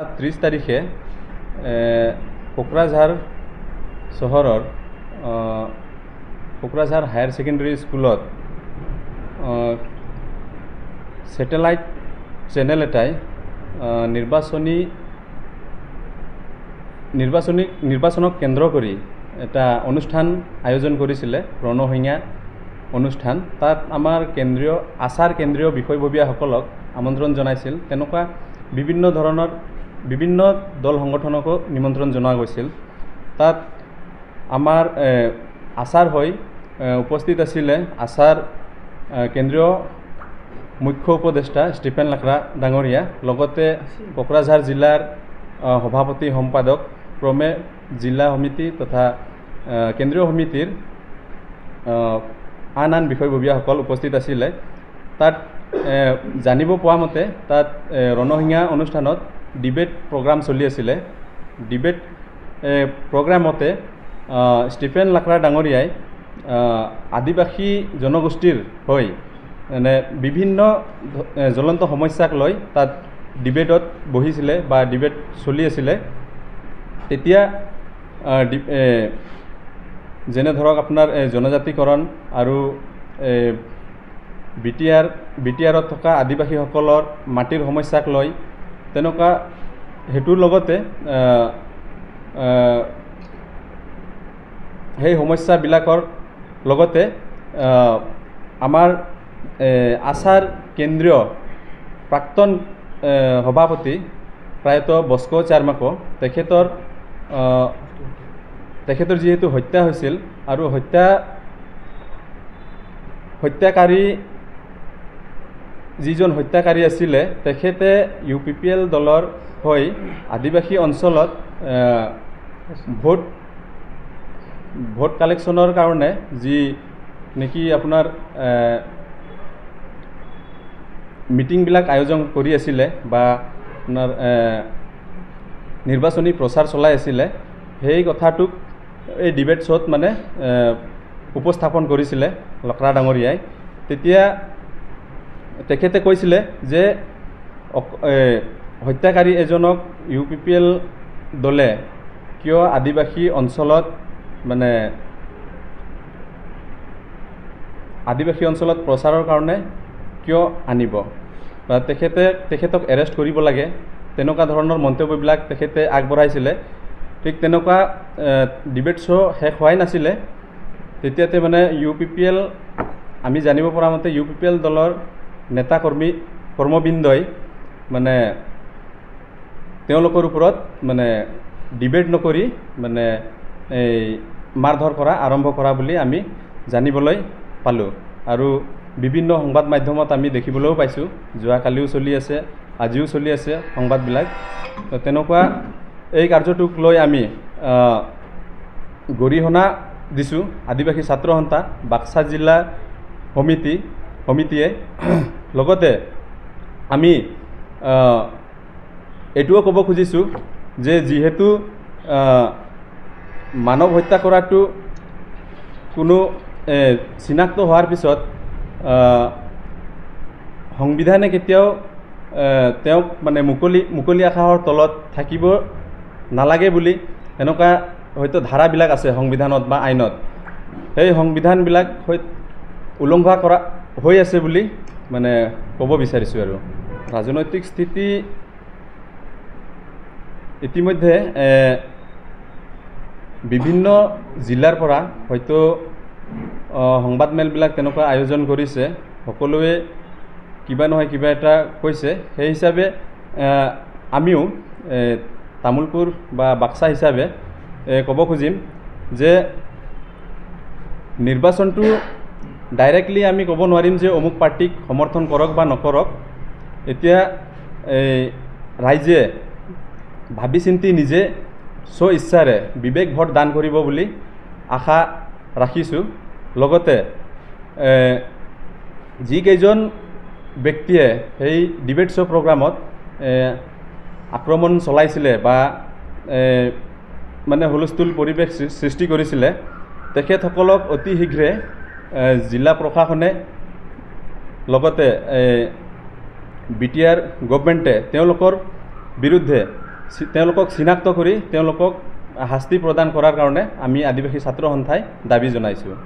30 তাৰিখে কোকৰাঝাৰ চহৰৰ Kokrajhar higher secondary স্কুলত ছেটেলাইট চেনেল এটাই নিৰ্বাচনক কেন্দ্ৰ কৰি এটা অনুষ্ঠান আয়োজন কৰিছিলে ৰণসংখ্যা অনুষ্ঠান। তাত আমাৰ আছাৰ কেন্দ্ৰীয় বিষয়ববীয়াসকলক আমন্ত্ৰণ জনাইছিল। তেনেকুৱা বিভিন্ন দল সংগঠনকো নিমন্ত্ৰণ জনোৱা গৈছিল। তাত আমাৰ আছাৰ হৈ উপস্থিত আছিলে আছাৰ কেন্দ্ৰীয় মুখ্য উপদেষ্টা ষ্টিফেন লাকৰা ডাঙৰীয়া, লগতে কোকৰাঝাৰ জিলাৰ সভাপতি সম্পাদক ক্ৰমে জিলা সমিতি তথা কেন্দ্ৰীয় সমিতিৰ আন বিষয়ববীয়াসকল উপস্থিত আছিলে। তাত জানিব পোৱা মতে তাত ৰণসংখ্যা অনুষ্ঠানত ডিবেট প্ৰগ্ৰাম চলি আছিলে। ডিবেট প্ৰগ্ৰামতে ষ্টিফেন লাকৰা ডাঙৰীয়াই আদিবাসী জনগোষ্ঠীৰ হৈ বিভিন্ন জ্বলন্ত সমস্যাক লৈ তাত ডিবেটত বহিছিলে বা ডিবেট চলি আছিলে। তেতিয়া যেনে ধৰক আপোনাৰ জনজাতিকৰণ আৰু বিটিআৰত থকা আদিবাসীসকলৰ মাটিৰ সমস্যাক লৈ তেনেকুৱা হেতুৰ লগতে সেই সমস্যাবিলাকৰ লগতে আমাৰ আছাৰ কেন্দ্ৰীয় প্ৰাক্তন সভাপতি প্ৰায়তঃ বস্কো চাৰ্মাকো তেখেতৰ যিহেতু হত্যা হৈছিল আৰু যিজন হত্যাকাৰী আছিলে তেখেতে UPPL দলৰ হৈ আদিবাসী অঞ্চলত ভোট কালেকশ্যনৰ কাৰণে যি নেকি আপোনাৰ মিটিংবিলাক আয়োজন কৰি আছিলে বা আপোনাৰ নিৰ্বাচনী প্ৰচাৰ চলাই আছিলে, সেই কথাটোক এই ডিবেট শ্ব'ত উপস্থাপন কৰিছিলে লাকৰা ডাঙৰীয়াই। তেতিয়া তেখেতে কৈছিলে যে হত্যাকাৰী এজনক UPPL দলে কিয় আদিবাসী অঞ্চলত প্ৰচাৰৰ কাৰণে কিয় আনিব বা তেখেতক এৰেষ্ট কৰিব লাগে, তেনেকুৱা ধৰণৰ মন্তব্যবিলাক তেখেতে আগবঢ়াইছিলে। ঠিক তেনেকুৱা ডিবেট শ্ব' শেষ হোৱাই নাছিলে। তেতিয়াতে UPPL আমি জানিব পৰা মতে UPPL দলৰ নেতা কৰ্মবৃন্দই তেওঁলোকৰ ওপৰত ডিবেট নকৰি এই মাৰধৰ কৰা আৰম্ভ কৰা বুলি আমি জানিবলৈ পালোঁ। আৰু বিভিন্ন সংবাদ মাধ্যমত আমি দেখিবলৈও পাইছোঁ, যোৱাকালিও চলি আছে, আজিও চলি আছে সংবাদবিলাক। তেনেকুৱা এই কাৰ্যটোক লৈ আমি গৰিহণা দিছোঁ আদিবাসী ছাত্ৰ সন্থা বাক্সা জিলা সমিতিয়ে। লগতে আমি এইটোও ক'ব খুজিছোঁ যে যিহেতু মানৱ হত্যা কৰাটো কোনো চিনাক্ত হোৱাৰ পিছত সংবিধানে কেতিয়াও তেওঁক মুকলি আকাশৰ তলত থাকিব নালাগে বুলি এনেকুৱা হয়তো ধাৰাবিলাক আছে সংবিধানত বা আইনত। সেই সংবিধানবিলাক উলংঘা কৰা হৈ আছে বুলি ক'ব বিচাৰিছোঁ। আৰু ৰাজনৈতিক স্থিতি ইতিমধ্যে বিভিন্ন জিলাৰ পৰা হয়তো সংবাদমেলবিলাক তেনেকুৱা আয়োজন কৰিছে, সকলোৱে কিবা নহয় কিবা এটা কৈছে। সেই হিচাপে আমিও তামোলপুৰ বা বাক্সা হিচাপে ক'ব খুজিম যে নিৰ্বাচনটো ডাইৰেক্টলি আমি ক'ব নোৱাৰিম যে অমুক পাৰ্টিক সমৰ্থন কৰক বা নকৰক। এতিয়া ৰাইজে ভাবি চিন্তি নিজে ইচ্ছাৰে বিবেক ভোট দান কৰিব বুলি আশা ৰাখিছোঁ। লগতে যিকেইজন ব্যক্তিয়ে সেই ডিবেট শ্ব' প্ৰগ্ৰামত আক্ৰমণ চলাইছিলে বা হুলস্থুল পৰিৱেশ সৃষ্টি কৰিছিলে, তেখেতসকলক অতি শীঘ্ৰে জিলা প্ৰশাসনে লগতে BTR গভৰ্ণমেণ্টে তেওঁলোকৰ বিৰুদ্ধে তেওঁলোকক চিনাক্ত কৰি তেওঁলোকক শাস্তি প্ৰদান কৰাৰ কাৰণে আমি আদিবাসী ছাত্ৰ সন্থাই দাবী জনাইছোঁ।